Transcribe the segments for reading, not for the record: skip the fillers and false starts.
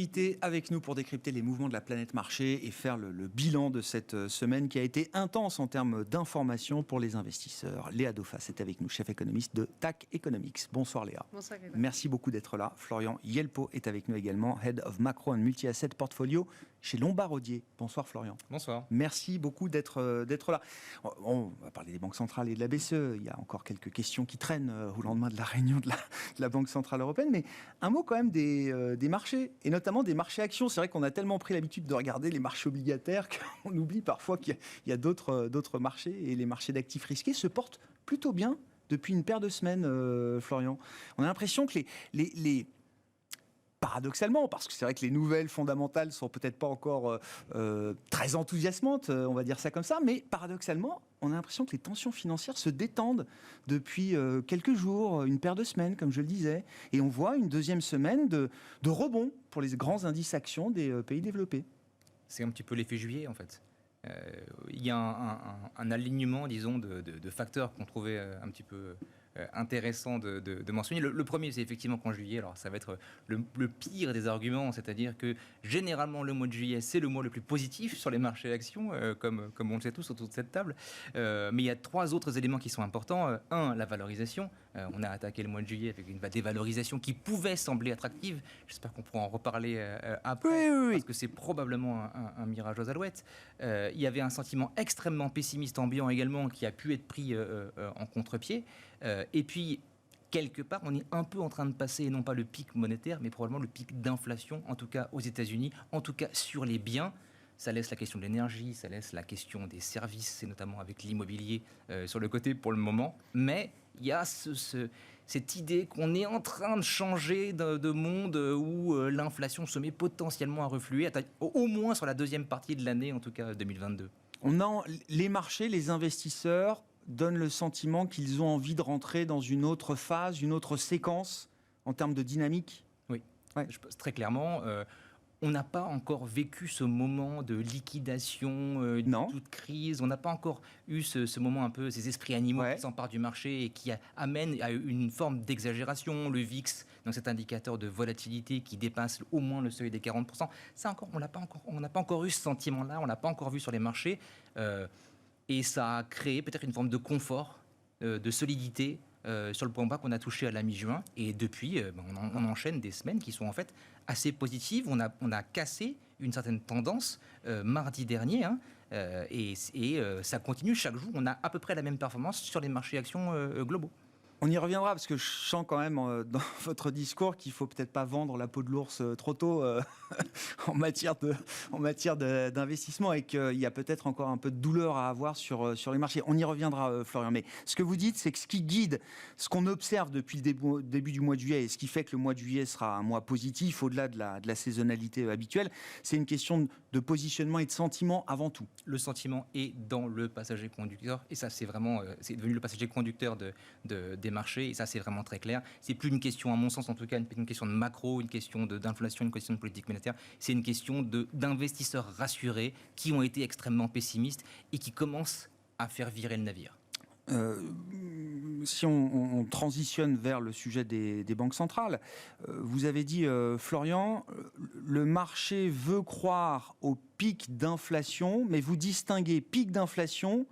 invité avec nous pour décrypter les mouvements de la planète marché et faire le bilan de cette semaine qui a été intense en termes d'informations pour les investisseurs. Léa Dauphas est avec nous, chef économiste de TAC Economics. Bonsoir Léa. Bonsoir Grégoire. Merci beaucoup d'être là. Florian Yelpo est avec nous également, Head of Macro and Multi-Asset Portfolio chez Lombard Odier. Bonsoir Florian. Bonsoir. Merci beaucoup d'être là. On va parler des banques centrales et de la BCE. Il y a encore quelques questions qui traînent au lendemain de la réunion de la Banque Centrale Européenne. Mais un mot quand même des marchés, et notamment des marchés actions. C'est vrai qu'on a tellement pris l'habitude de regarder les marchés obligataires qu'on oublie parfois qu'il y a d'autres marchés, et les marchés d'actifs risqués se portent plutôt bien depuis une paire de semaines, Florian. On a l'impression que paradoxalement, parce que c'est vrai que les nouvelles fondamentales sont peut-être pas encore très enthousiasmantes, on va dire ça comme ça, mais paradoxalement, on a l'impression que les tensions financières se détendent depuis quelques jours, une paire de semaines, comme je le disais, et on voit une deuxième semaine de rebond pour les grands indices actions des pays développés. C'est un petit peu l'effet juillet, en fait. Il y a un alignement, disons, de facteurs qu'on trouvait un petit peu intéressant de mentionner. Le premier, c'est effectivement qu'en juillet, alors ça va être le pire des arguments, c'est-à-dire que généralement le mois de juillet, c'est le mois le plus positif sur les marchés d'actions, comme on le sait tous autour de cette table. Mais il y a trois autres éléments qui sont importants. Un, la valorisation. On a attaqué le mois de juillet avec une dévalorisation qui pouvait sembler attractive. J'espère qu'on pourra en reparler après, oui. parce que c'est probablement un mirage aux alouettes. Il y avait un sentiment extrêmement pessimiste ambiant également qui a pu être pris en contre-pied. Et puis, quelque part, on est un peu en train de passer, non pas le pic monétaire, mais probablement le pic d'inflation, en tout cas aux États-Unis, en tout cas sur les biens. Ça laisse la question de l'énergie, ça laisse la question des services, et notamment avec l'immobilier sur le côté pour le moment. Mais il y a cette idée qu'on est en train de changer de monde où l'inflation se met potentiellement à refluer, au moins sur la deuxième partie de l'année, en tout cas 2022. Les marchés, les investisseurs donnent le sentiment qu'ils ont envie de rentrer dans une autre phase, une autre séquence en termes de dynamique. Oui, ouais. Très clairement. On n'a pas encore vécu ce moment de liquidation, toute crise. On n'a pas encore eu ce moment un peu, ces esprits animaux qui s'emparent du marché et qui amènent à une forme d'exagération. Le VIX, donc cet indicateur de volatilité qui dépasse au moins le seuil des 40%. Ça encore, on n'a pas encore eu ce sentiment-là, on l'a pas encore vu sur les marchés. Et ça a créé peut-être une forme de confort, de solidité sur le point bas qu'on a touché à la mi-juin. Et depuis, on enchaîne des semaines qui sont en fait assez positives. On a cassé une certaine tendance mardi dernier. Et ça continue chaque jour. On a à peu près la même performance sur les marchés actions globaux. On y reviendra, parce que je sens quand même dans votre discours qu'il ne faut peut-être pas vendre la peau de l'ours trop tôt en matière d'investissement, et qu'il y a peut-être encore un peu de douleur à avoir sur les marchés. On y reviendra, Florian. Mais ce que vous dites, c'est que ce qui guide, ce qu'on observe depuis le début du mois de juillet, et ce qui fait que le mois de juillet sera un mois positif au-delà de la saisonnalité habituelle, c'est une question de positionnement et de sentiment avant tout. Le sentiment est dans le passager conducteur, et ça c'est devenu le passager conducteur des marchés, et ça c'est vraiment très clair. C'est plus une question, à mon sens en tout cas, une question de macro, une question d'inflation, une question de politique monétaire. C'est une question d'investisseurs rassurés qui ont été extrêmement pessimistes et qui commencent à faire virer le navire. Si on transitionne vers le sujet des banques centrales, vous avez dit, Florian, le marché veut croire au pic d'inflation, mais vous distinguez pic d'inflation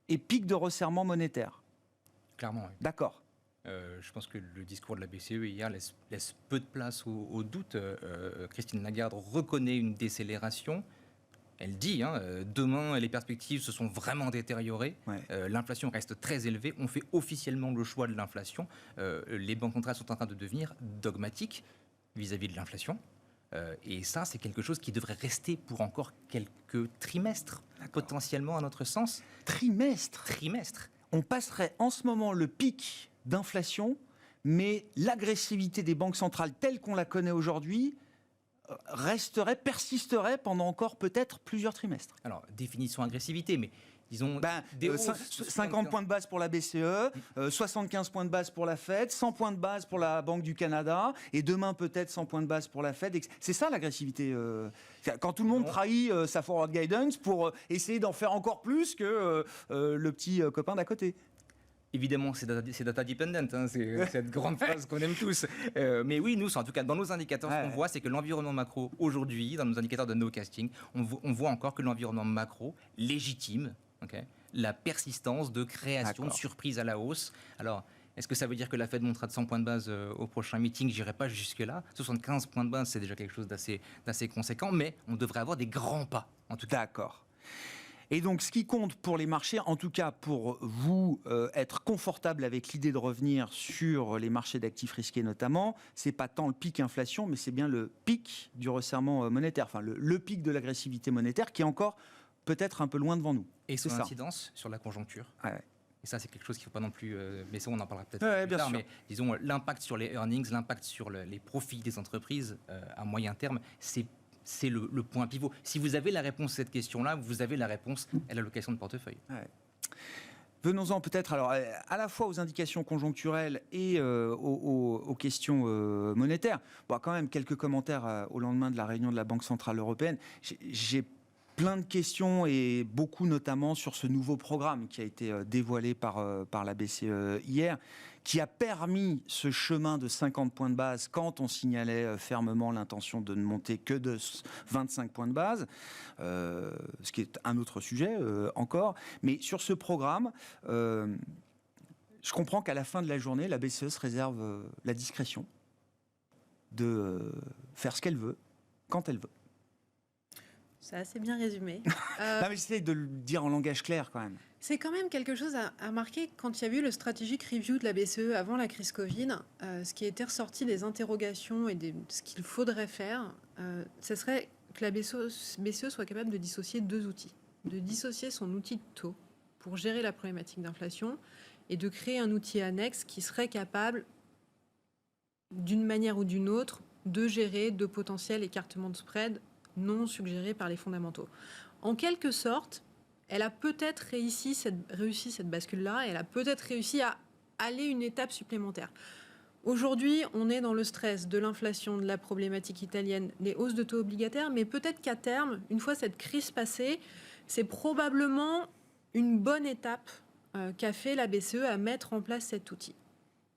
et pic de resserrement monétaire. Clairement, oui. D'accord. Je pense que le discours de la BCE hier laisse peu de place au doute. Christine Lagarde reconnaît une décélération. Elle dit, demain, les perspectives se sont vraiment détériorées. Ouais. L'inflation reste très élevée. On fait officiellement le choix de l'inflation. Les banques centrales sont en train de devenir dogmatiques vis-à-vis de l'inflation. Et ça, c'est quelque chose qui devrait rester pour encore quelques trimestres, potentiellement à notre sens. Trimestre. On passerait en ce moment le pic d'inflation, mais l'agressivité des banques centrales telle qu'on la connaît aujourd'hui persisterait pendant encore peut-être plusieurs trimestres. Alors, définition agressivité, mais disons... 50 points de base pour la BCE, 75 points de base pour la Fed, 100 points de base pour la Banque du Canada, et demain peut-être 100 points de base pour la Fed. C'est ça l'agressivité. Quand tout le monde trahit sa forward guidance pour essayer d'en faire encore plus que le petit copain d'à côté. Évidemment, c'est data dependent, hein, c'est cette grande phrase qu'on aime tous. Mais oui, nous, en tout cas, dans nos indicateurs, ce qu'on voit, c'est que l'environnement macro, aujourd'hui, dans nos indicateurs de no-casting, on voit encore que l'environnement macro légitime la persistance de création de surprises à la hausse. Alors, est-ce que ça veut dire que la Fed montera de 100 points de base au prochain meeting? Je n'irai pas jusque-là. 75 points de base, c'est déjà quelque chose d'assez conséquent, mais on devrait avoir des grands pas, en tout cas. D'accord. Et donc, ce qui compte pour les marchés, en tout cas pour vous être confortable avec l'idée de revenir sur les marchés d'actifs risqués notamment, c'est pas tant le pic inflation, mais c'est bien le pic du resserrement monétaire, enfin le pic de l'agressivité monétaire qui est encore peut-être un peu loin devant nous. Et son incidence sur la conjoncture. Ouais. Et ça, c'est quelque chose qu'il ne faut pas non plus... mais ça, on en parlera peut-être plus tard. Mais disons, l'impact sur les earnings, l'impact sur les profits des entreprises à moyen terme, c'est le point pivot. Si vous avez la réponse à cette question-là, vous avez la réponse à l'allocation de portefeuille. Ouais. Venons-en peut-être alors à la fois aux indications conjoncturelles et aux questions monétaires. Bon, quand même quelques commentaires au lendemain de la réunion de la Banque Centrale Européenne. J'ai plein de questions et beaucoup notamment sur ce nouveau programme qui a été dévoilé par la BCE hier, qui a permis ce chemin de 50 points de base quand on signalait fermement l'intention de ne monter que de 25 points de base, ce qui est un autre sujet encore. Mais sur ce programme, je comprends qu'à la fin de la journée, la BCE se réserve la discrétion de faire ce qu'elle veut, quand elle veut. C'est assez bien résumé. Non, mais j'essaie de le dire en langage clair quand même. C'est quand même quelque chose à marquer. Quand il y a eu le strategic review de la BCE avant la crise Covid, ce qui était ressorti des interrogations et ce qu'il faudrait faire, ce serait que la BCE soit capable de dissocier deux outils. De dissocier son outil de taux pour gérer la problématique d'inflation et de créer un outil annexe qui serait capable, d'une manière ou d'une autre, de gérer de potentiels écartements de spread non suggérés par les fondamentaux. En quelque sorte, elle a peut-être réussi cette bascule-là, et elle a peut-être réussi à aller une étape supplémentaire. Aujourd'hui, on est dans le stress de l'inflation, de la problématique italienne, les hausses de taux obligataires, mais peut-être qu'à terme, une fois cette crise passée, c'est probablement une bonne étape qu'a fait la BCE à mettre en place cet outil.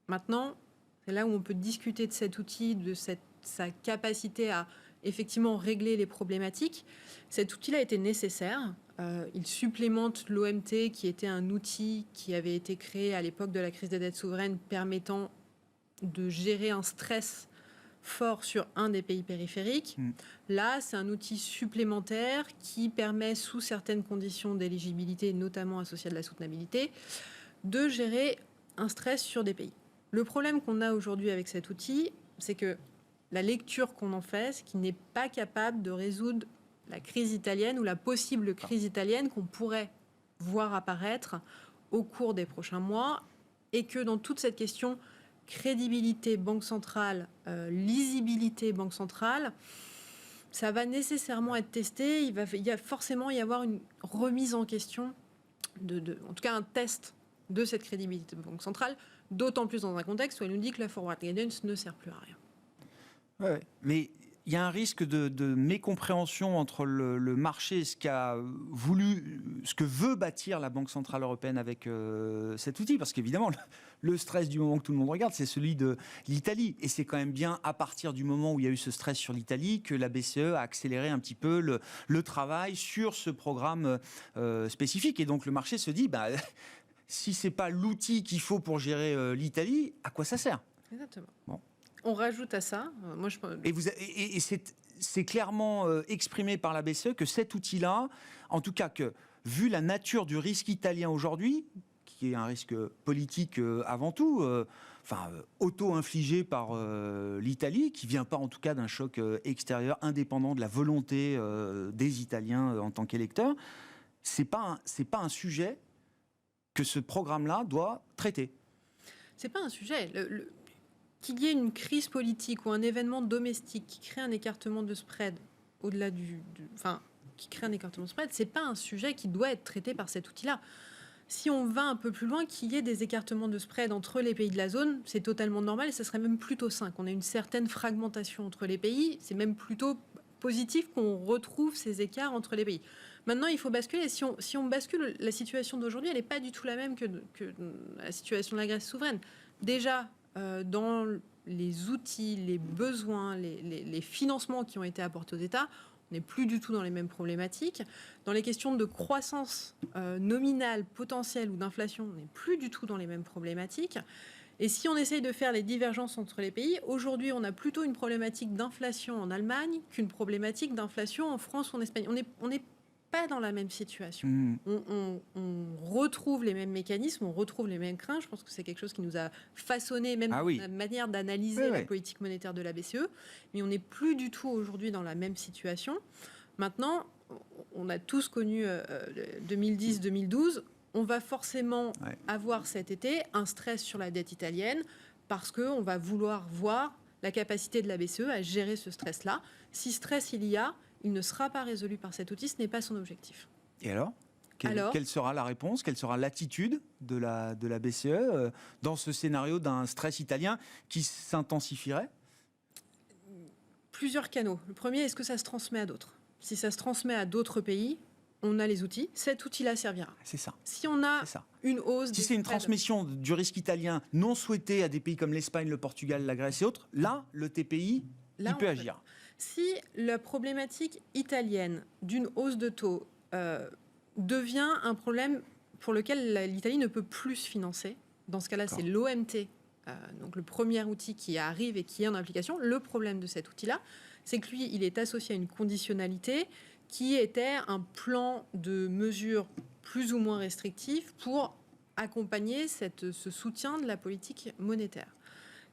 Maintenant, c'est là où on peut discuter de cet outil, de sa capacité à effectivement régler les problématiques. Cet outil-là était nécessaire. Il supplémente l'OMT, qui était un outil qui avait été créé à l'époque de la crise des dettes souveraines, permettant de gérer un stress fort sur un des pays périphériques. Là, c'est un outil supplémentaire qui permet, sous certaines conditions d'éligibilité, notamment associées à de la soutenabilité, de gérer un stress sur des pays. Le problème qu'on a aujourd'hui avec cet outil, c'est que la lecture qu'on en fait, c'est qu'il n'est pas capable de résoudre la crise italienne ou la possible crise italienne qu'on pourrait voir apparaître au cours des prochains mois, et que dans toute cette question crédibilité banque centrale, lisibilité banque centrale, ça va nécessairement être testé. Il va forcément y avoir une remise en question, en tout cas un test de cette crédibilité banque centrale, d'autant plus dans un contexte où elle nous dit que la forward guidance ne sert plus à rien. Ouais, mais il y a un risque de mécompréhension entre le marché et ce que veut bâtir la Banque Centrale Européenne avec cet outil. Parce qu'évidemment, le stress du moment que tout le monde regarde, c'est celui de l'Italie. Et c'est quand même bien à partir du moment où il y a eu ce stress sur l'Italie que la BCE a accéléré un petit peu le travail sur ce programme spécifique. Et donc le marché se dit, si ce n'est pas l'outil qu'il faut pour gérer l'Italie, à quoi ça sert ? Exactement. Bon. On rajoute à ça... Et c'est clairement exprimé par la BCE que cet outil-là, en tout cas que, vu la nature du risque italien aujourd'hui, qui est un risque politique avant tout, auto-infligé par l'Italie, qui ne vient pas en tout cas d'un choc extérieur indépendant de la volonté des Italiens en tant qu'électeurs, c'est pas un sujet que ce programme-là doit traiter. C'est pas un sujet. Qu'il y ait une crise politique ou un événement domestique qui crée un écartement de spread au-delà qui crée un écartement de spread, c'est pas un sujet qui doit être traité par cet outil-là. Si on va un peu plus loin, qu'il y ait des écartements de spread entre les pays de la zone, c'est totalement normal et ça serait même plutôt sain. Qu'on ait une certaine fragmentation entre les pays, c'est même plutôt positif qu'on retrouve ces écarts entre les pays. Maintenant, il faut basculer. Si on bascule, la situation d'aujourd'hui, elle n'est pas du tout la même que la situation de la Grèce souveraine. Déjà, dans les outils, les besoins, les financements qui ont été apportés aux États, on n'est plus du tout dans les mêmes problématiques. Dans les questions de croissance nominale, potentielle ou d'inflation, on n'est plus du tout dans les mêmes problématiques. Et si on essaye de faire les divergences entre les pays, aujourd'hui, on a plutôt une problématique d'inflation en Allemagne qu'une problématique d'inflation en France ou en Espagne. On n'est pas dans la même situation. On retrouve les mêmes mécanismes, on retrouve les mêmes craintes. Je pense que c'est quelque chose qui nous a façonné, même la manière d'analyser la politique monétaire de la BCE. Mais on n'est plus du tout aujourd'hui dans la même situation. Maintenant, on a tous connu 2010-2012. On va forcément avoir cet été un stress sur la dette italienne parce qu'on va vouloir voir la capacité de la BCE à gérer ce stress-là. Si stress il y a, il ne sera pas résolu par cet outil, ce n'est pas son objectif. Et alors, quelle sera la réponse? Quelle sera l'attitude de la BCE dans ce scénario d'un stress italien qui s'intensifierait? Plusieurs canaux. Le premier, est-ce que ça se transmet à d'autres? Si ça se transmet à d'autres pays, on a les outils. Cet outil-là servira. C'est ça. Si on a une hausse... Si c'est une transmission du risque italien non souhaité à des pays comme l'Espagne, le Portugal, la Grèce et autres, là, le TPI, il peut agir. Si la problématique italienne d'une hausse de taux devient un problème pour lequel l'Italie ne peut plus se financer, dans ce cas-là, c'est l'OMT, donc le premier outil qui arrive et qui est en application. Le problème de cet outil-là, c'est que lui, il est associé à une conditionnalité qui était un plan de mesures plus ou moins restrictif pour accompagner ce soutien de la politique monétaire.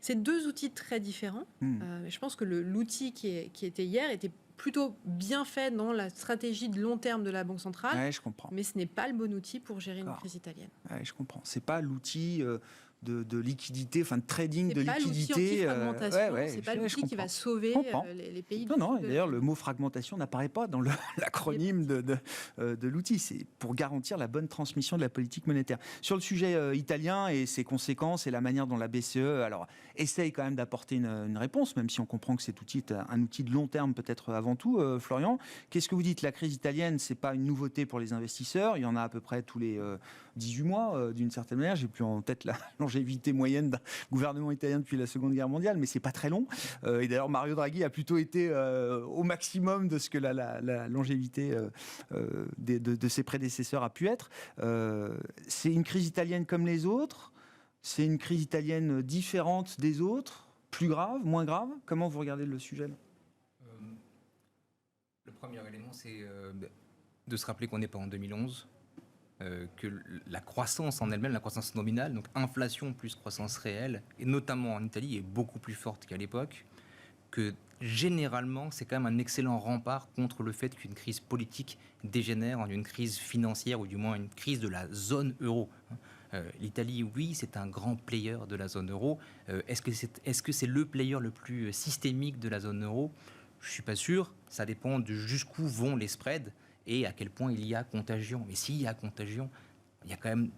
C'est deux outils très différents. Je pense que l'outil qui était hier était plutôt bien fait dans la stratégie de long terme de la Banque centrale. Ouais, je comprends. Mais ce n'est pas le bon outil pour gérer une crise italienne. Ouais, je comprends. C'est pas l'outil de liquidité, enfin de trading de liquidité. C'est pas l'outil fragmentation, c'est pas l'outil qui va sauver les pays. Non, d'ailleurs, le mot fragmentation n'apparaît pas dans l'acronyme de l'outil. C'est pour garantir la bonne transmission de la politique monétaire. Sur le sujet italien et ses conséquences et la manière dont la BCE essaye quand même d'apporter une réponse, même si on comprend que cet outil est un outil de long terme peut-être avant tout. Florian, qu'est-ce que vous dites? La crise italienne, c'est pas une nouveauté pour les investisseurs. Il y en a à peu près tous les 18 mois, d'une certaine manière. J'ai plus en tête la longévité moyenne d'un gouvernement italien depuis la Seconde Guerre mondiale, mais c'est pas très long. Et d'ailleurs, Mario Draghi a plutôt été au maximum de ce que la longévité de ses prédécesseurs a pu être. C'est une crise italienne comme les autres? C'est une crise italienne différente des autres? Plus grave? Moins grave? Comment vous regardez le sujet là? Le premier élément, c'est de se rappeler qu'on n'est pas en 2011. Que la croissance en elle-même, la croissance nominale, donc inflation plus croissance réelle, et notamment en Italie, est beaucoup plus forte qu'à l'époque, que généralement, c'est quand même un excellent rempart contre le fait qu'une crise politique dégénère en une crise financière, ou du moins une crise de la zone euro. L'Italie, oui, c'est un grand player de la zone euro. Est-ce que c'est le player le plus systémique de la zone euro? Je ne suis pas sûr. Ça dépend de jusqu'où vont les spreads et à quel point il y a contagion. Mais s'il y a contagion, il y a quand même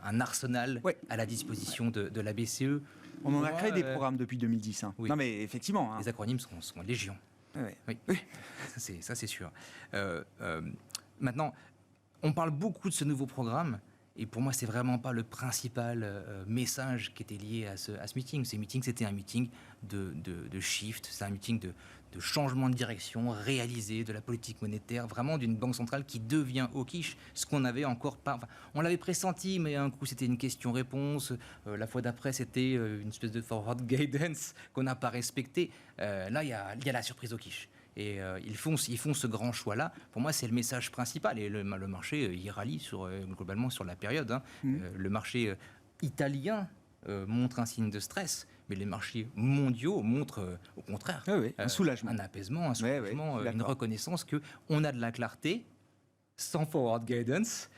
un arsenal à la disposition de la BCE. On en a créé des programmes depuis 2010. Hein. Oui. Non mais effectivement. Les acronymes sont légion. Oui. Ça c'est sûr. Maintenant, on parle beaucoup de ce nouveau programme. Et pour moi, c'est vraiment pas le principal message qui était lié à ce meeting. Ce meeting, c'était un meeting de shift, c'est un meeting de changement de direction réalisé de la politique monétaire, vraiment d'une banque centrale qui devient hawkish, ce qu'on avait encore pas... Enfin, on l'avait pressenti, mais un coup, c'était une question-réponse. La fois d'après, c'était une espèce de forward guidance qu'on n'a pas respecté. Là, il y a la surprise hawkish. Et ils font ce grand choix-là. Pour moi, c'est le message principal. Et le marché, il rallie globalement sur la période. Le marché italien montre un signe de stress, mais les marchés mondiaux montrent au contraire un soulagement. Un apaisement, une reconnaissance qu'on a de la clarté sans forward guidance.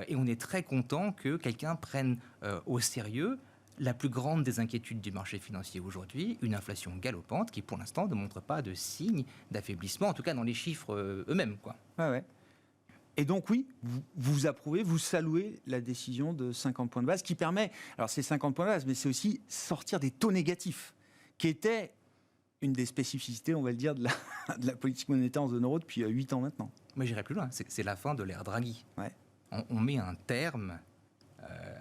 Et on est très content que quelqu'un prenne au sérieux la plus grande des inquiétudes du marché financier aujourd'hui, une inflation galopante qui, pour l'instant, ne montre pas de signe d'affaiblissement, en tout cas dans les chiffres eux-mêmes. Et donc, oui, vous approuvez, vous saluez la décision de 50 points de base qui permet, alors c'est 50 points de base, mais c'est aussi sortir des taux négatifs, qui était une des spécificités, on va le dire, de la politique monétaire en zone euro depuis 8 ans maintenant. Mais j'irai plus loin, c'est la fin de l'ère Draghi. Ouais. On met un terme,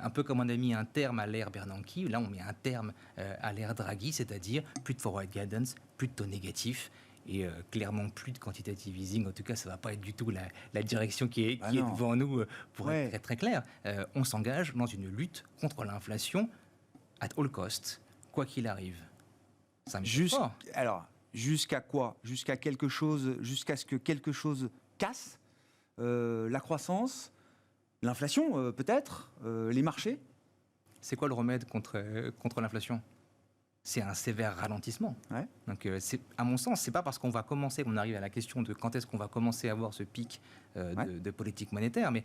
un peu comme on a mis un terme à l'ère Bernanke, là on met un terme à l'ère Draghi, c'est-à-dire plus de forward guidance, plus de taux négatifs, et clairement plus de quantitative easing. En tout cas, ça ne va pas être du tout la direction qui est devant nous, pour être très, très clair. On s'engage dans une lutte contre l'inflation at all cost, quoi qu'il arrive. Ça me alors, jusqu'à quoi? Jusqu'à ce que quelque chose casse la croissance, l'inflation peut-être, les marchés. C'est quoi le remède contre l'inflation? C'est un sévère ralentissement. Ouais. Donc, à mon sens, c'est pas parce qu'on arrive à la question de quand est-ce qu'on va commencer à avoir ce pic de politique monétaire, mais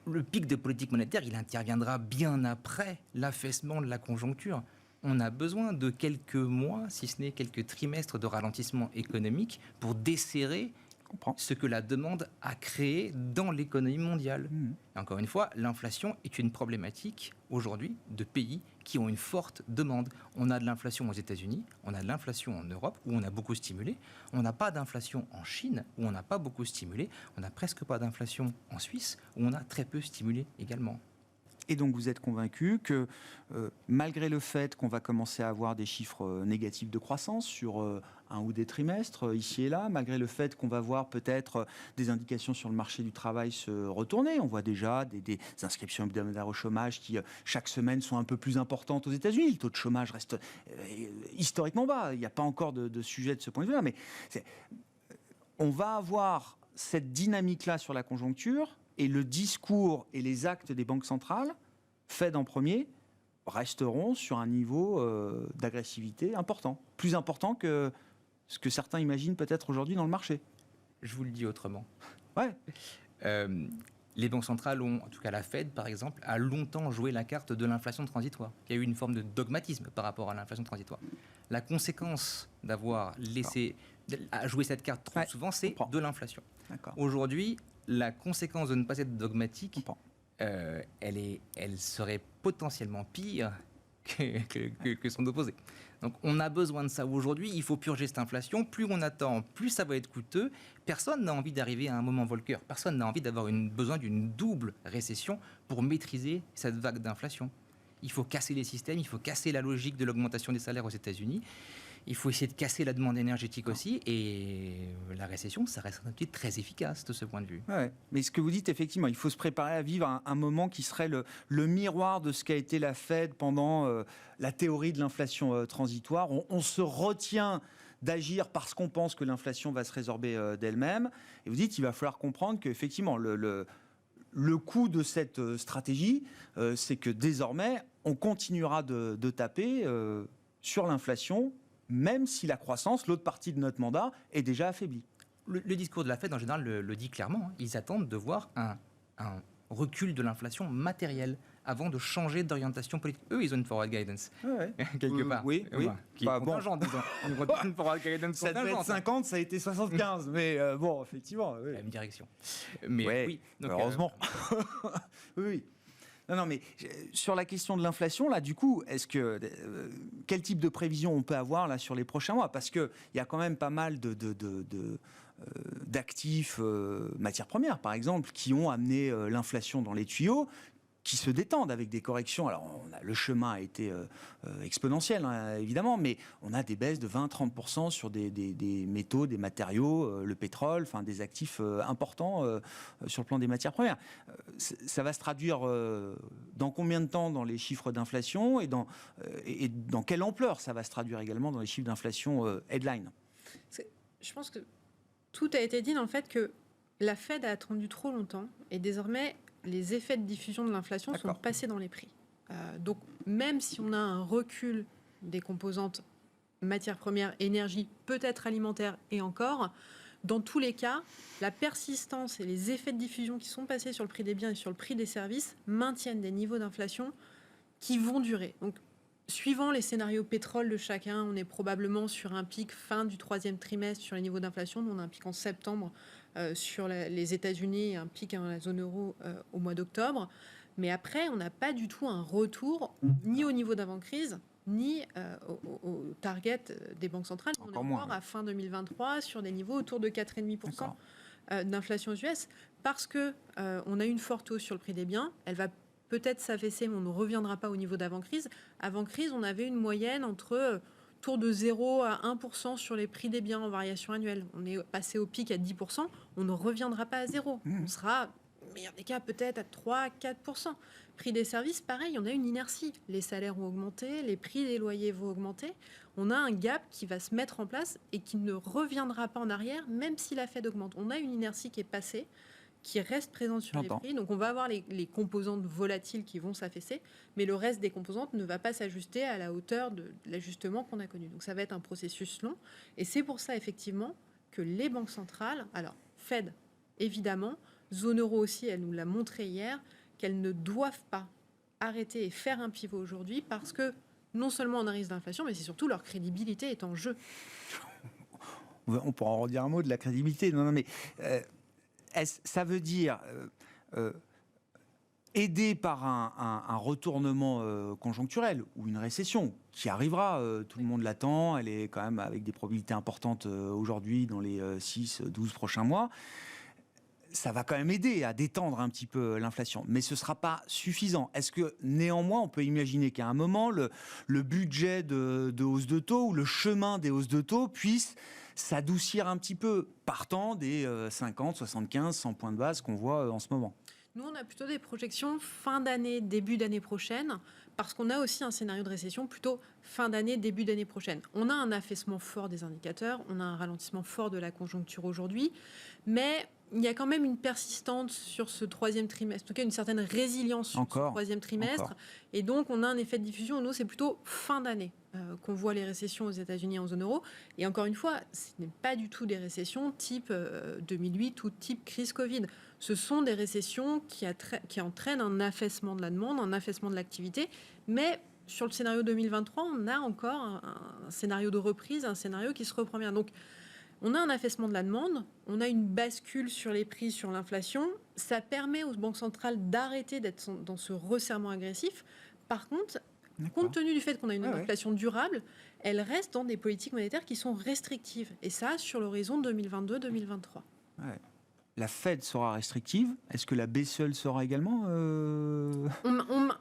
le pic de politique monétaire, il interviendra bien après l'affaissement de la conjoncture. On a besoin de quelques mois, si ce n'est quelques trimestres de ralentissement économique pour desserrer ce que la demande a créé dans l'économie mondiale. Et encore une fois, l'inflation est une problématique aujourd'hui de pays qui ont une forte demande. On a de l'inflation aux États-Unis, on a de l'inflation en Europe, où on a beaucoup stimulé. On n'a pas d'inflation en Chine, où on n'a pas beaucoup stimulé. On n'a presque pas d'inflation en Suisse, où on a très peu stimulé également. Et donc vous êtes convaincu que malgré le fait qu'on va commencer à avoir des chiffres négatifs de croissance sur un ou des trimestres ici et là, malgré le fait qu'on va voir peut-être des indications sur le marché du travail se retourner, on voit déjà des inscriptions hebdomadaires au chômage qui chaque semaine sont un peu plus importantes aux États-Unis. Le taux de chômage reste historiquement bas. Il n'y a pas encore de sujet de ce point de vue-là, mais on va avoir cette dynamique-là sur la conjoncture. Et le discours et les actes des banques centrales, Fed en premier, resteront sur un niveau d'agressivité important. Plus important que ce que certains imaginent peut-être aujourd'hui dans le marché. Je vous le dis autrement. Ouais. Les banques centrales ont, en tout cas la Fed par exemple, a longtemps joué la carte de l'inflation transitoire. Il y a eu une forme de dogmatisme par rapport à l'inflation transitoire. La conséquence d'avoir laissé à jouer cette carte trop souvent, c'est de l'inflation. Aujourd'hui, la conséquence de ne pas être dogmatique, elle serait potentiellement pire que son opposé. Donc on a besoin de ça aujourd'hui, il faut purger cette inflation. Plus on attend, plus ça va être coûteux. Personne n'a envie d'arriver à un moment Volcker. Personne n'a envie d'avoir besoin d'une double récession pour maîtriser cette vague d'inflation. Il faut casser les systèmes, il faut casser la logique de l'augmentation des salaires aux États-Unis. Il faut essayer de casser la demande énergétique aussi, et la récession, ça reste un outil très efficace de ce point de vue. Ouais, mais ce que vous dites, effectivement, il faut se préparer à vivre un moment qui serait le miroir de ce qu'a été la Fed pendant la théorie de l'inflation transitoire. On se retient d'agir parce qu'on pense que l'inflation va se résorber d'elle-même. Et vous dites qu'il va falloir comprendre qu'effectivement, le coût de cette stratégie, c'est que désormais, on continuera de taper sur l'inflation, même si la croissance, l'autre partie de notre mandat, est déjà affaiblie. Le discours de la Fed, en général, le dit clairement. Ils attendent de voir un recul de l'inflation matérielle avant de changer d'orientation politique. Eux, ils ont une forward guidance, quelque part. Oui. Qui est contingente, disons. Une forward guidance ça devait être 50, ça a été 75. Mais bon, effectivement. La même direction. Mais oui. Donc, heureusement. Oui. Non, mais sur la question de l'inflation, là, du coup, quel type de prévision on peut avoir là sur les prochains mois? Parce qu'il y a quand même pas mal d'actifs, matières premières, par exemple, qui ont amené l'inflation dans les tuyaux, qui se détendent avec des corrections. Alors, le chemin a été exponentiel, hein, évidemment, mais on a des baisses de 20-30% sur des métaux, des matériaux, le pétrole, enfin des actifs importants sur le plan des matières premières. Ça va se traduire dans combien de temps dans les chiffres d'inflation et dans quelle ampleur ça va se traduire également dans les chiffres d'inflation headline? Je pense que tout a été dit dans le fait que la Fed a attendu trop longtemps et désormais les effets de diffusion de l'inflation sont passés dans les prix. Donc, même si on a un recul des composantes matières premières, énergie, peut-être alimentaire et encore, dans tous les cas, la persistance et les effets de diffusion qui sont passés sur le prix des biens et sur le prix des services maintiennent des niveaux d'inflation qui vont durer. Donc, suivant les scénarios pétrole de chacun, on est probablement sur un pic fin du 3e trimestre sur les niveaux d'inflation. Nous, on a un pic en septembre sur les États-Unis et un pic dans la zone euro au mois d'octobre. Mais après, on n'a pas du tout un retour ni au niveau d'avant-crise, ni au target des banques centrales. On est encore à fin 2023 sur des niveaux autour de 4,5% d'inflation aux US, parce que on a eu une forte hausse sur le prix des biens. Elle va peut-être s'affaisser, mais on ne reviendra pas au niveau d'avant-crise. Avant-crise, on avait une moyenne entre autour de 0 à 1% sur les prix des biens en variation annuelle. On est passé au pic à 10%, on ne reviendra pas à 0. On sera, meilleur des cas, peut-être à 3 à 4%. Prix des services, pareil, on a une inertie. Les salaires vont augmenter, les prix des loyers vont augmenter. On a un gap qui va se mettre en place et qui ne reviendra pas en arrière, même si la Fed augmente. On a une inertie qui est passée, qui reste présente sur les prix. Donc on va avoir les composantes volatiles qui vont s'affaisser, mais le reste des composantes ne va pas s'ajuster à la hauteur de l'ajustement qu'on a connu. Donc ça va être un processus long. Et c'est pour ça, effectivement, que les banques centrales, alors Fed, évidemment, zone euro aussi, elle nous l'a montré hier, qu'elles ne doivent pas arrêter et faire un pivot aujourd'hui parce que non seulement on a un risque d'inflation, mais c'est surtout leur crédibilité est en jeu. On pourra en redire un mot de la crédibilité. Non, mais ça veut dire aidé par un retournement conjoncturel ou une récession qui arrivera, tout le monde l'attend, elle est quand même avec des probabilités importantes aujourd'hui dans les 6-12 prochains mois. Ça va quand même aider à détendre un petit peu l'inflation, mais ce ne sera pas suffisant. Est-ce que néanmoins, on peut imaginer qu'à un moment, le budget de hausse de taux ou le chemin des hausses de taux puisse s'adoucir un petit peu, partant des 50, 75, 100 points de base qu'on voit en ce moment? Nous, on a plutôt des projections fin d'année, début d'année prochaine, parce qu'on a aussi un scénario de récession plutôt fin d'année, début d'année prochaine. On a un affaissement fort des indicateurs, on a un ralentissement fort de la conjoncture aujourd'hui, mais il y a quand même une persistance sur ce troisième trimestre, en tout cas une certaine résilience sur ce troisième trimestre. Et donc, on a un effet de diffusion. Nous, c'est plutôt fin d'année qu'on voit les récessions aux États-Unis et en zone euro. Et encore une fois, ce n'est pas du tout des récessions type 2008 ou type crise Covid. Ce sont des récessions qui entraînent un affaissement de la demande, un affaissement de l'activité. Mais sur le scénario 2023, on a encore un scénario de reprise, un scénario qui se reprend bien. Donc, on a un affaissement de la demande, on a une bascule sur les prix, sur l'inflation. Ça permet aux banques centrales d'arrêter d'être dans ce resserrement agressif. Par contre, compte tenu du fait qu'on a une inflation durable, elles restent dans des politiques monétaires qui sont restrictives. Et ça, sur l'horizon 2022-2023. Ouais. La Fed sera restrictive. Est-ce que la BCE le sera également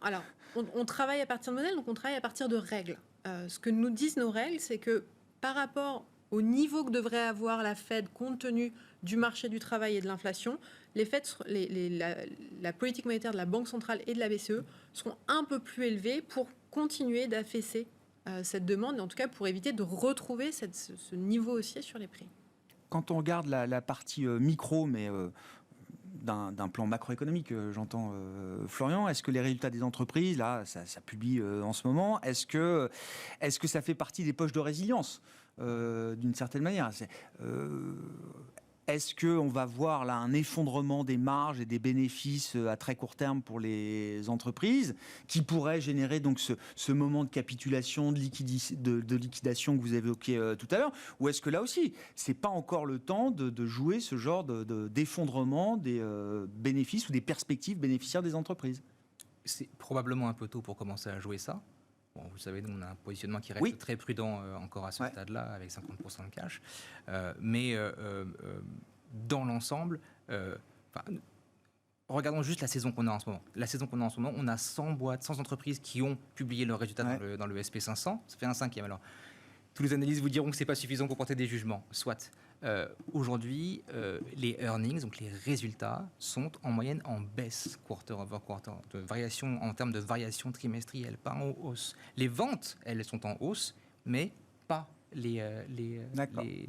Alors, on travaille à partir de modèles, donc on travaille à partir de règles. Ce que nous disent nos règles, c'est que par rapport au niveau que devrait avoir la Fed compte tenu du marché du travail et de l'inflation, la politique monétaire de la Banque centrale et de la BCE seront un peu plus élevées pour continuer d'affaisser cette demande, et en tout cas pour éviter de retrouver ce niveau haussier sur les prix. Quand on regarde la partie micro, mais d'un plan macroéconomique, j'entends Florian, est-ce que les résultats des entreprises, là, ça publie en ce moment, est-ce que ça fait partie des poches de résilience d'une certaine manière? Est-ce qu'on va voir là un effondrement des marges et des bénéfices à très court terme pour les entreprises qui pourrait générer donc ce moment de capitulation, de liquidation que vous évoquiez tout à l'heure? Ou est-ce que là aussi, c'est pas encore le temps de jouer ce genre d'effondrement des bénéfices ou des perspectives bénéficiaires des entreprises? C'est probablement un peu tôt pour commencer à jouer ça. Bon, vous savez, nous, on a un positionnement qui reste très prudent encore à ce stade-là, avec 50% de cash. Mais dans l'ensemble, regardons juste la saison qu'on a en ce moment. La saison qu'on a en ce moment, on a 100 boîtes, 100 entreprises qui ont publié leurs résultats dans le SP500. Ça fait un cinquième. Alors, tous les analystes vous diront que ce n'est pas suffisant pour porter des jugements. Soit. Aujourd'hui, les earnings, donc les résultats, sont en moyenne en baisse quarter over quarter, en termes de variation trimestrielle, pas en hausse. Les ventes, elles sont en hausse, mais pas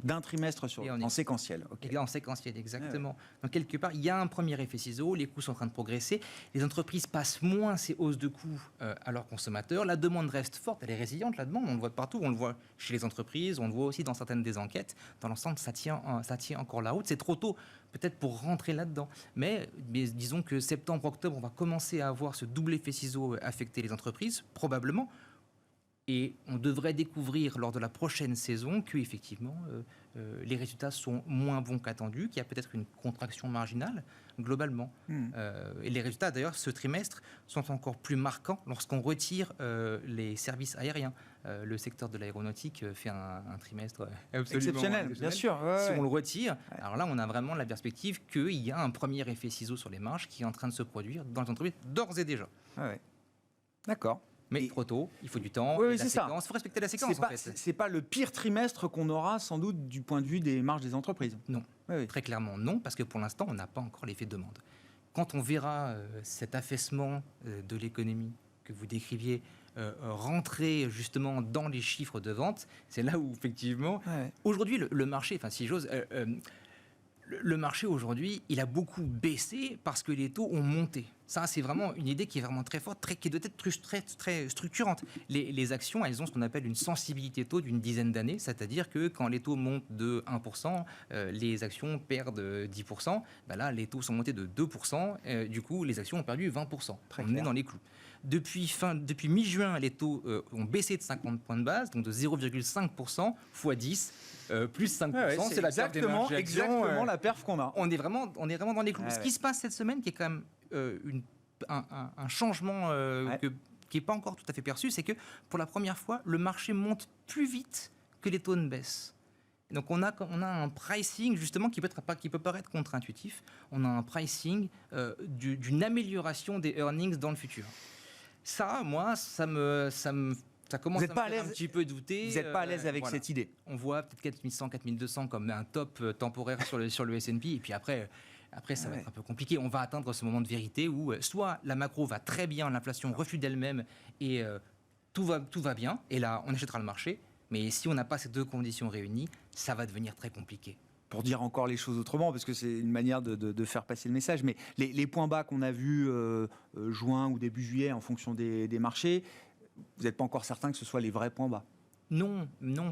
d'un trimestre en séquentiel. Okay. En séquentiel, exactement. Ouais. Donc quelque part, il y a un premier effet ciseau, les coûts sont en train de progresser, les entreprises passent moins ces hausses de coûts à leurs consommateurs, la demande reste forte, elle est résiliente, la demande, on le voit partout, on le voit chez les entreprises, on le voit aussi dans certaines des enquêtes. Dans l'ensemble, ça tient encore la route. C'est trop tôt peut-être pour rentrer là-dedans, mais disons que septembre-octobre, on va commencer à avoir ce double effet ciseau affecter les entreprises, probablement. Et on devrait découvrir lors de la prochaine saison qu'effectivement, les résultats sont moins bons qu'attendus, qu'il y a peut-être une contraction marginale globalement. Et les résultats, d'ailleurs, ce trimestre, sont encore plus marquants lorsqu'on retire les services aériens. le secteur de l'aéronautique fait un trimestre absolument exceptionnel, bien sûr. Si on le retire, alors là, on a vraiment la perspective qu'il y a un premier effet ciseau sur les marges qui est en train de se produire dans les entreprises d'ores et déjà. D'accord. Mais trop tôt, il faut du temps, c'est ça. Il faut respecter la séquence. C'est pas le pire trimestre qu'on aura sans doute du point de vue des marges des entreprises. Non, très clairement non, parce que pour l'instant, on n'a pas encore l'effet demande. Quand on verra cet affaissement de l'économie que vous décriviez rentrer justement dans les chiffres de vente, c'est là où effectivement, aujourd'hui le marché, enfin si j'ose, le marché aujourd'hui, il a beaucoup baissé parce que les taux ont monté. Ça, c'est vraiment une idée qui est vraiment très forte, qui doit être très structurante. Les actions, elles ont ce qu'on appelle une sensibilité taux d'une dizaine d'années, c'est-à-dire que quand les taux montent de 1%, les actions perdent 10%. Ben là, les taux sont montés de 2%, du coup, les actions ont perdu 20%. On est dans les clous. Depuis mi-juin, les taux ont baissé de 50 points de base, donc de 0,5% x 10. Plus 5%, c'est la exactement la perf qu'on a. On est vraiment dans les clous. Ce qui se passe cette semaine, qui est quand même un changement qui n'est pas encore tout à fait perçu, c'est que pour la première fois, le marché monte plus vite que les taux ne baissent. Donc on a un pricing justement qui peut paraître contre-intuitif. On a un pricing d'une amélioration des earnings dans le futur. Ça, moi, ça commence à me faire un petit peu douter. Vous n'êtes pas à l'aise avec cette idée. On voit peut-être 4100, 4200 comme un top temporaire sur le S&P. Et puis après ça va être un peu compliqué. On va atteindre ce moment de vérité où soit la macro va très bien, l'inflation reflue d'elle-même et tout va bien. Et là, on achètera le marché. Mais si on n'a pas ces deux conditions réunies, ça va devenir très compliqué. Pour dire encore les choses autrement, parce que c'est une manière de faire passer le message, mais les points bas qu'on a vus juin ou début juillet en fonction des marchés, vous n'êtes pas encore certain que ce soit les vrais points bas? Non,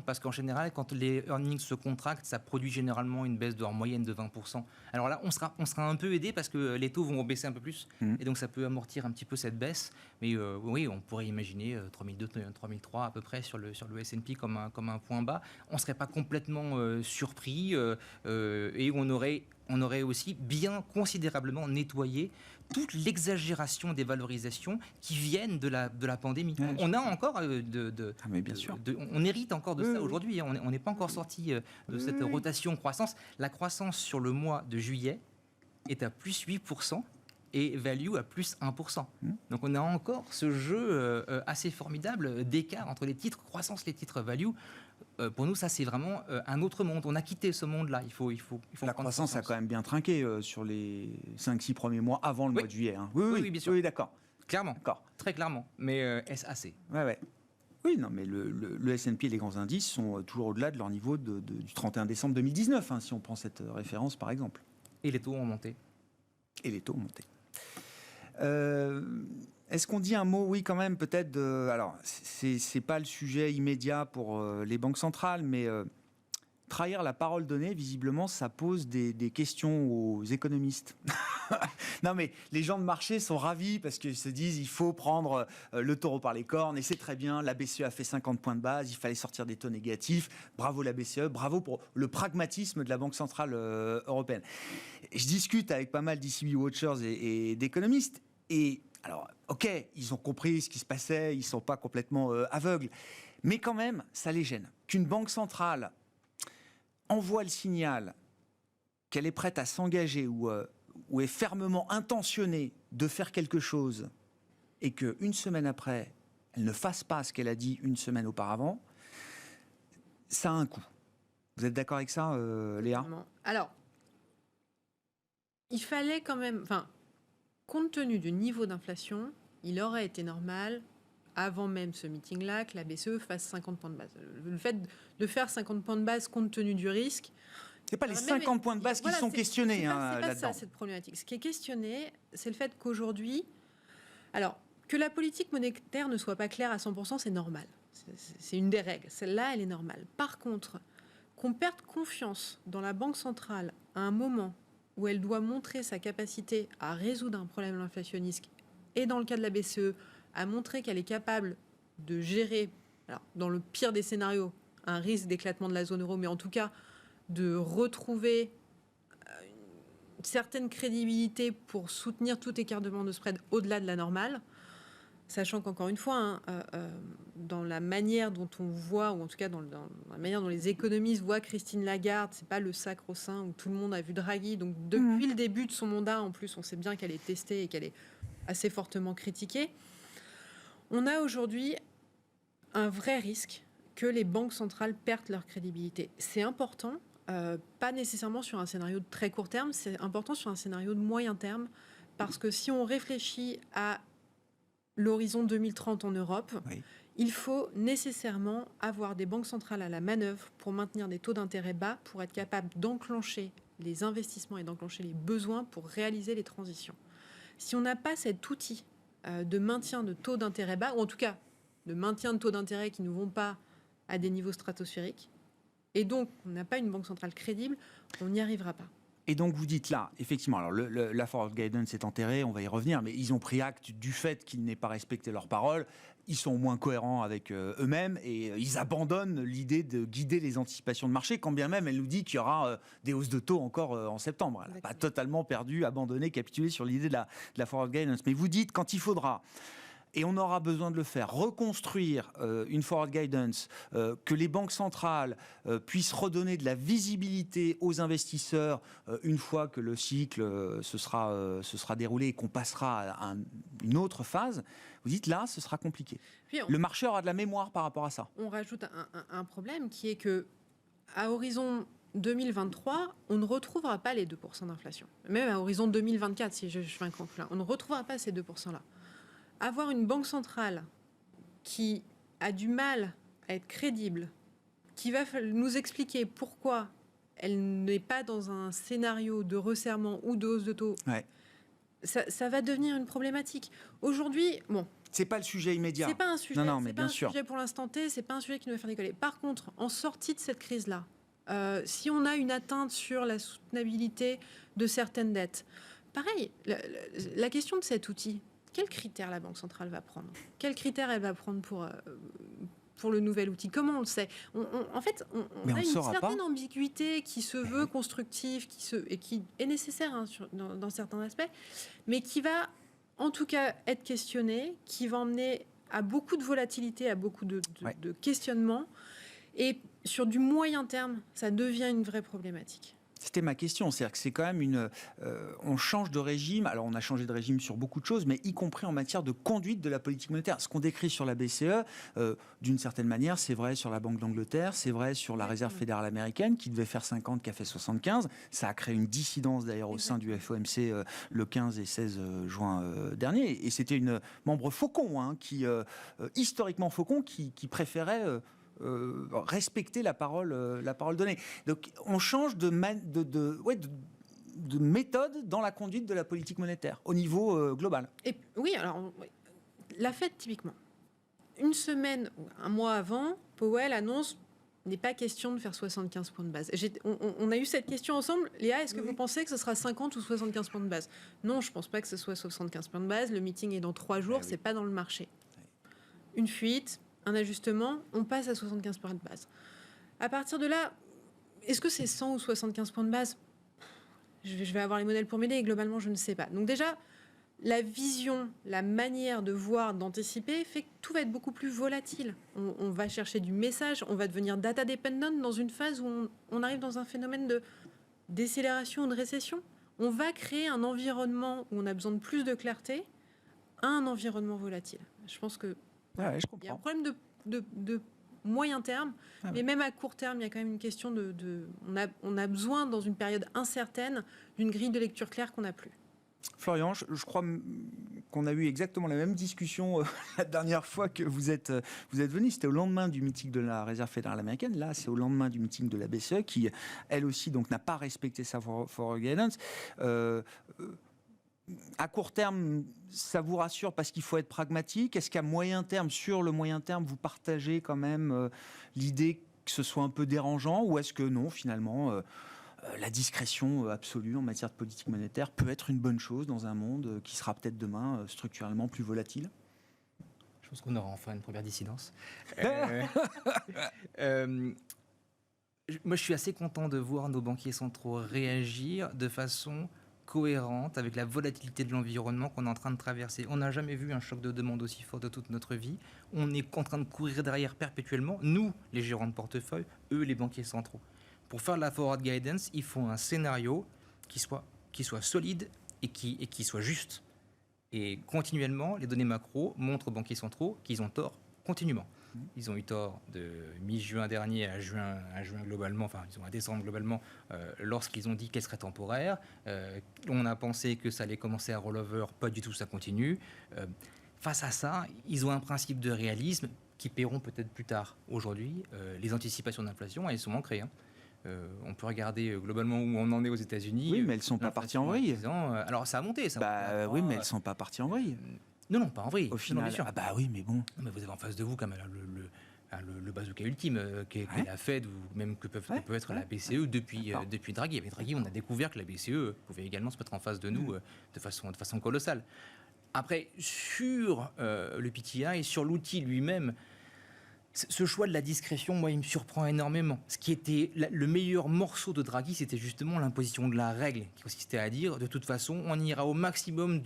parce qu'en général, quand les earnings se contractent, ça produit généralement une baisse en moyenne de 20%. Alors là, on sera un peu aidé parce que les taux vont baisser un peu plus, et donc ça peut amortir un petit peu cette baisse. Mais oui, on pourrait imaginer 3002, 3003 à peu près sur le S&P comme un point bas. On ne serait pas complètement surpris et on aurait aussi bien considérablement nettoyé toute l'exagération des valorisations qui viennent de la pandémie. On a encore mais bien sûr. On hérite encore de ça aujourd'hui. On n'est pas encore sorti de cette rotation croissance. La croissance sur le mois de juillet est à plus 8% et value à plus 1%. Donc on a encore ce jeu assez formidable d'écart entre les titres croissance, les titres value. Pour nous, ça, c'est vraiment un autre monde. On a quitté ce monde-là. Il faut la croissance a quand même bien trinqué sur les 5-6 premiers mois avant le mois de juillet. Hein. Oui, bien sûr. Oui, d'accord. Clairement. Très clairement. Mais est-ce assez ? Oui, non, mais le S&P et les grands indices sont toujours au-delà de leur niveau du 31 décembre 2019, hein, si on prend cette référence, par exemple. Et les taux ont monté. Est-ce qu'on dit un mot, oui, quand même, peut-être alors, c'est pas le sujet immédiat pour les banques centrales, mais trahir la parole donnée, visiblement, ça pose des questions aux économistes. Non, mais les gens de marché sont ravis parce qu'ils se disent il faut prendre le taureau par les cornes, et c'est très bien, la BCE a fait 50 points de base, il fallait sortir des taux négatifs, bravo la BCE, bravo pour le pragmatisme de la Banque Centrale Européenne. Je discute avec pas mal d'ECB Watchers et d'économistes, et alors, ok, ils ont compris ce qui se passait, ils ne sont pas complètement aveugles, mais quand même, ça les gêne. Qu'une banque centrale envoie le signal qu'elle est prête à s'engager ou est fermement intentionnée de faire quelque chose et qu'une semaine après, elle ne fasse pas ce qu'elle a dit une semaine auparavant, ça a un coût. Vous êtes d'accord avec ça, Léa ? Alors, il fallait quand même... Compte tenu du niveau d'inflation, il aurait été normal, avant même ce meeting-là, que la BCE fasse 50 points de base. Le fait de faire 50 points de base compte tenu du risque... Ce n'est pas les 50 points de base qui sont questionnés là-dedans. C'est pas ça, cette problématique. Ce qui est questionné, c'est le fait qu'aujourd'hui... Alors, que la politique monétaire ne soit pas claire à 100%, c'est normal. C'est une des règles. Celle-là, elle est normale. Par contre, qu'on perde confiance dans la Banque centrale à un moment où elle doit montrer sa capacité à résoudre un problème inflationniste, et dans le cas de la BCE, à montrer qu'elle est capable de gérer, alors, dans le pire des scénarios, un risque d'éclatement de la zone euro, mais en tout cas de retrouver une certaine crédibilité pour soutenir tout écartement de spread au-delà de la normale, Sachant qu'encore une fois, dans la manière dont on voit, ou en tout cas dans la manière dont les économistes voient Christine Lagarde, c'est pas le sacro-saint où tout le monde a vu Draghi. Donc depuis le début de son mandat, en plus, on sait bien qu'elle est testée et qu'elle est assez fortement critiquée. On a aujourd'hui un vrai risque que les banques centrales perdent leur crédibilité. C'est important, pas nécessairement sur un scénario de très court terme, c'est important sur un scénario de moyen terme, parce que si on réfléchit à l'horizon 2030 en Europe, il faut nécessairement avoir des banques centrales à la manœuvre pour maintenir des taux d'intérêt bas, pour être capable d'enclencher les investissements et d'enclencher les besoins pour réaliser les transitions. Si on n'a pas cet outil de maintien de taux d'intérêt bas, ou en tout cas de maintien de taux d'intérêt qui ne vont pas à des niveaux stratosphériques, et donc on n'a pas une banque centrale crédible, on n'y arrivera pas. Et donc vous dites là, effectivement, alors la forward guidance est enterrée, on va y revenir, mais ils ont pris acte du fait qu'ils n'aient pas respecté leurs paroles, ils sont moins cohérents avec eux-mêmes et ils abandonnent l'idée de guider les anticipations de marché, quand bien même elle nous dit qu'il y aura des hausses de taux encore en septembre. Elle n'a pas totalement perdu, abandonné, capitulé sur l'idée de la forward guidance. Mais vous dites, quand il faudra... Et on aura besoin de le faire, reconstruire une forward guidance, que les banques centrales puissent redonner de la visibilité aux investisseurs une fois que le cycle se sera déroulé et qu'on passera à une autre phase. Vous dites là, ce sera compliqué. Le marché aura de la mémoire par rapport à ça. On rajoute un problème qui est que à horizon 2023, on ne retrouvera pas les 2% d'inflation. Même à horizon 2024, si je fais un calcul là, on ne retrouvera pas ces 2%-là. Avoir une banque centrale qui a du mal à être crédible, qui va nous expliquer pourquoi elle n'est pas dans un scénario de resserrement ou de hausse de taux, ça va devenir une problématique. Aujourd'hui, bon... C'est pas le sujet immédiat. C'est pas un sujet, non, mais bien sûr. Sujet pour l'instant T, c'est pas un sujet qui nous va faire décoller. Par contre, en sortie de cette crise-là, si on a une atteinte sur la soutenabilité de certaines dettes, pareil, la question de cet outil... Quels critères la Banque centrale va prendre ? Quels critères elle va prendre pour le nouvel outil ? Comment on le sait ? En fait, on a une certaine ambiguïté qui se veut constructive et qui est nécessaire dans certains aspects, mais qui va en tout cas être questionnée, qui va emmener à beaucoup de volatilité, à beaucoup de questionnements. Et sur du moyen terme, ça devient une vraie problématique. C'était ma question, c'est-à-dire que c'est quand même on change de régime, alors on a changé de régime sur beaucoup de choses, mais y compris en matière de conduite de la politique monétaire. Ce qu'on décrit sur la BCE, d'une certaine manière, c'est vrai sur la Banque d'Angleterre, c'est vrai sur la Réserve fédérale américaine, qui devait faire 50, qui a fait 75. Ça a créé une dissidence d'ailleurs au sein du FOMC le 15 et 16 juin dernier. Et c'était une membre Faucon, historiquement Faucon, qui préférait... respecter la parole donnée. Donc on change de méthode dans la conduite de la politique monétaire au niveau global. Et oui, alors la Fed typiquement. Une semaine, un mois avant, Powell annonce il n'est pas question de faire 75 points de base. On a eu cette question ensemble. Léa, est-ce que vous pensez que ce sera 50 ou 75 points de base ? Non, je ne pense pas que ce soit 75 points de base. Le meeting est dans 3 jours, c'est pas dans le marché. Une fuite, un ajustement, on passe à 75 points de base. À partir de là, est-ce que c'est 100 ou 75 points de base ? Je vais avoir les modèles pour m'aider, globalement, je ne sais pas. Donc déjà, la vision, la manière de voir, d'anticiper, fait que tout va être beaucoup plus volatile. On va chercher du message, on va devenir data dependent dans une phase où on arrive dans un phénomène de décélération ou de récession. On va créer un environnement où on a besoin de plus de clarté à un environnement volatile. Je pense que je comprends. Il y a un problème de moyen terme, mais même à court terme, il y a quand même une question on a besoin, dans une période incertaine, d'une grille de lecture claire qu'on n'a plus. Florian, je crois qu'on a eu exactement la même discussion la dernière fois que vous êtes venu. C'était au lendemain du meeting de la Réserve fédérale américaine. Là, c'est au lendemain du meeting de la BCE qui, elle aussi, donc, n'a pas respecté sa forward guidance. À court terme, ça vous rassure parce qu'il faut être pragmatique. Est-ce qu'à moyen terme, sur le moyen terme, vous partagez quand même l'idée que ce soit un peu dérangeant, ou est-ce que non, finalement, la discrétion absolue en matière de politique monétaire peut être une bonne chose dans un monde qui sera peut-être demain structurellement plus volatile ? Je pense qu'on aura enfin une première dissidence. Moi, je suis assez content de voir nos banquiers centraux réagir de façon cohérente avec la volatilité de l'environnement qu'on est en train de traverser. On n'a jamais vu un choc de demande aussi fort de toute notre vie. On est en train de courir derrière perpétuellement, nous, les gérants de portefeuille, eux, les banquiers centraux. Pour faire de la forward guidance, il faut un scénario qui soit solide et qui soit juste. Et continuellement, les données macro montrent aux banquiers centraux qu'ils ont tort continuellement. Ils ont eu tort de mi-juin dernier à juin globalement, enfin ils ont à décembre globalement, lorsqu'ils ont dit qu'elle serait temporaire. On a pensé que ça allait commencer à rollover, pas du tout, ça continue. Face à ça, ils ont un principe de réalisme qui paieront peut-être plus tard. Aujourd'hui, les anticipations d'inflation, elles sont ancrées. On peut regarder globalement où on en est aux États-Unis. Oui, mais elles ne sont pas parties en vrille. Alors ça a monté. Oui, mais elles ne sont pas parties en vrille. Non, pas en vrille. Au final, oui, mais bon. Mais vous avez en face de vous quand même le bazooka ultime, qui est la Fed, ou même que peut être la BCE depuis Draghi. Avec Draghi, on a découvert que la BCE pouvait également se mettre en face de nous de façon colossale. Après, sur le PTI et sur l'outil lui-même, ce choix de la discrétion, moi, il me surprend énormément. Ce qui était le meilleur morceau de Draghi, c'était justement l'imposition de la règle, qui consistait à dire, de toute façon, on ira au maximum,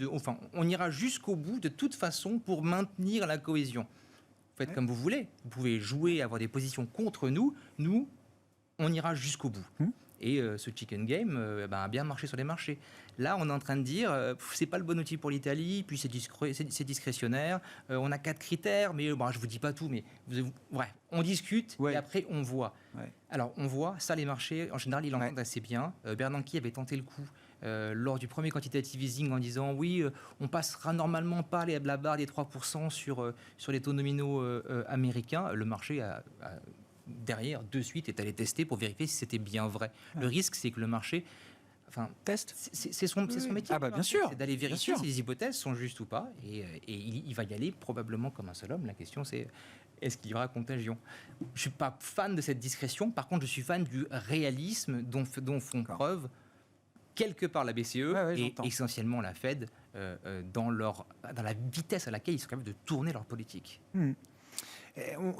on ira jusqu'au bout, de toute façon, pour maintenir la cohésion. Vous faites comme vous voulez. Vous pouvez jouer, avoir des positions contre nous. Nous, on ira jusqu'au bout. Et ce chicken game a bien marché sur les marchés. Là, on est en train de dire, c'est pas le bon outil pour l'Italie, puis c'est discrétionnaire. On a 4 critères, mais je vous dis pas tout, mais on discute et après on voit. Alors on voit, ça les marchés, en général, ils l'entendent assez bien. Bernanke avait tenté le coup lors du premier quantitative easing en disant oui, on passera normalement pas la barre des 3% sur les taux nominaux américains. Le marché a derrière, de suite, est allé tester pour vérifier si c'était bien vrai. Le risque, c'est que le marché teste. C'est son métier. Bien sûr. C'est d'aller vérifier si les hypothèses sont justes ou pas. Et il va y aller probablement comme un seul homme. La question, c'est est-ce qu'il y aura contagion ? Je ne suis pas fan de cette discrétion. Par contre, je suis fan du réalisme dont font preuve quelque part la BCE et essentiellement la Fed dans la vitesse à laquelle ils sont capables de tourner leur politique.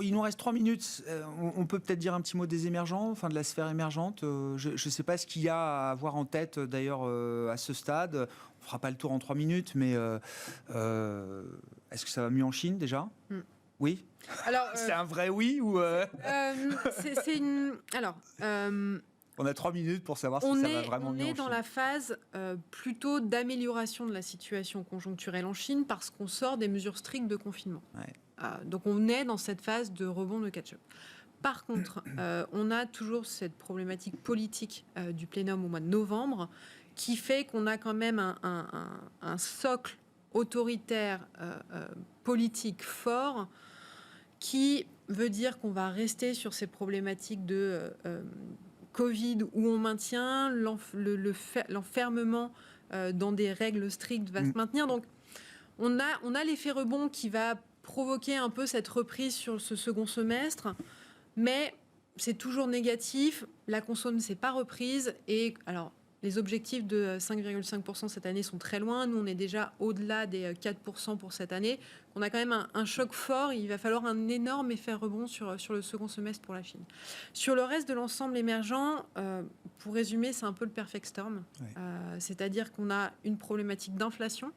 Il nous reste 3 minutes. On peut peut-être dire un petit mot des émergents, de la sphère émergente. Je ne sais pas ce qu'il y a à avoir en tête, d'ailleurs, à ce stade. On ne fera pas le tour en 3 minutes, mais est-ce que ça va mieux en Chine, déjà ? Oui. Alors, c'est un vrai oui ou on a 3 minutes pour savoir si ça va vraiment mieux en Chine. On est dans la phase plutôt d'amélioration de la situation conjoncturelle en Chine parce qu'on sort des mesures strictes de confinement. Donc on est dans cette phase de rebond de catch-up. Par contre, on a toujours cette problématique politique du plénum au mois de novembre qui fait qu'on a quand même un socle autoritaire politique fort qui veut dire qu'on va rester sur ces problématiques de Covid où on maintient l'enfermement dans des règles strictes va se maintenir. Donc on a l'effet rebond qui va provoquer un peu cette reprise sur ce second semestre, mais c'est toujours négatif. La conso ne s'est pas reprise et alors les objectifs de 5,5% cette année sont très loin. Nous, on est déjà au-delà des 4% pour cette année. On a quand même un choc fort. Il va falloir un énorme effet rebond sur le second semestre pour la Chine. Sur le reste de l'ensemble émergent, pour résumer, c'est un peu le perfect storm. C'est-à-dire qu'on a une problématique d'inflation,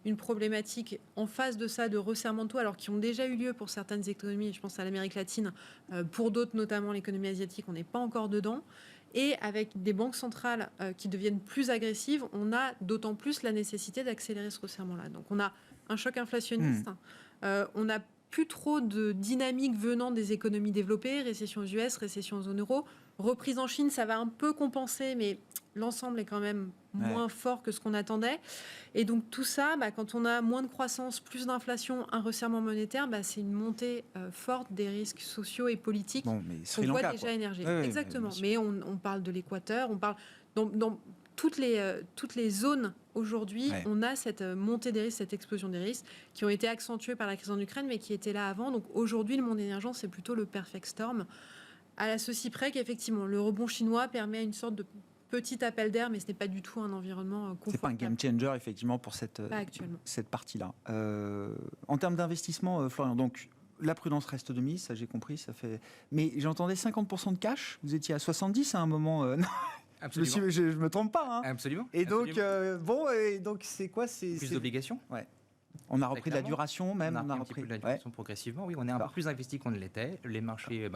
une problématique en face de ça de resserrement de taux, alors qui ont déjà eu lieu pour certaines économies, je pense à l'Amérique latine, pour d'autres, notamment l'économie asiatique, on n'est pas encore dedans. Et avec des banques centrales qui deviennent plus agressives, on a d'autant plus la nécessité d'accélérer ce resserrement-là. Donc on a un choc inflationniste, on n'a plus trop de dynamique venant des économies développées, récession aux US, récession en zone euro. Reprise en Chine, ça va un peu compenser, mais l'ensemble est quand même moins fort que ce qu'on attendait. Et donc tout ça, quand on a moins de croissance, plus d'inflation, un resserrement monétaire, c'est une montée forte des risques sociaux et politiques qu'on voit déjà émerger. Exactement. Mais on parle de l'Équateur, on parle dans toutes les zones aujourd'hui, on a cette montée des risques, cette explosion des risques qui ont été accentuées par la crise en Ukraine, mais qui étaient là avant. Donc aujourd'hui, le monde émergent, c'est plutôt le perfect storm. À ceci près qu'effectivement, le rebond chinois permet une sorte de petit appel d'air, mais ce n'est pas du tout un environnement confortable. C'est pas un game changer, effectivement, pour cette partie-là. En termes d'investissement, Florian, donc la prudence reste de mise, ça j'ai compris. Mais j'entendais 50% de cash, vous étiez à 70 à un moment. Absolument. Je me trompe pas. Hein. Absolument. Et donc, donc c'est quoi Plus d'obligations. Ouais. On a repris de la duration même. On a repris de la duration progressivement. Oui, on est un peu plus investi qu'on ne l'était. Les marchés,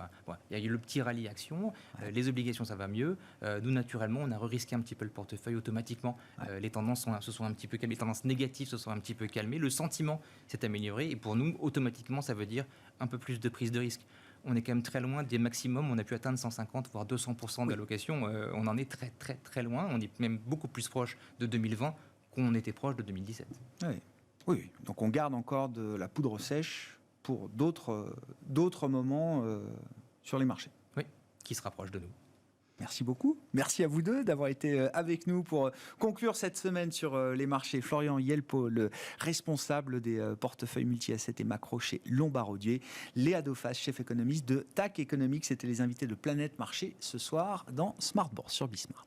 il y a eu le petit rallye action. Les obligations, ça va mieux. Nous, naturellement, on a risqué un petit peu le portefeuille automatiquement. Les tendances se sont un petit peu calmées. Les tendances négatives se sont un petit peu calmées. Le sentiment s'est amélioré. Et pour nous, automatiquement, ça veut dire un peu plus de prise de risque. On est quand même très loin des maximums. On a pu atteindre 150 voire 200% d'allocation. On en est très très très loin. On est même beaucoup plus proche de 2020 qu'on était proche de 2017. Oui, donc on garde encore de la poudre sèche pour d'autres moments sur les marchés. Oui, qui se rapprochent de nous. Merci beaucoup. Merci à vous deux d'avoir été avec nous pour conclure cette semaine sur les marchés. Florian Yelpo, le responsable des portefeuilles multi-assets et macro chez Lombard-Odier. Léa Dauphas, chef économiste de TAC Economics. C'était les invités de Planète Marché ce soir dans Smart Bourse sur Bismart.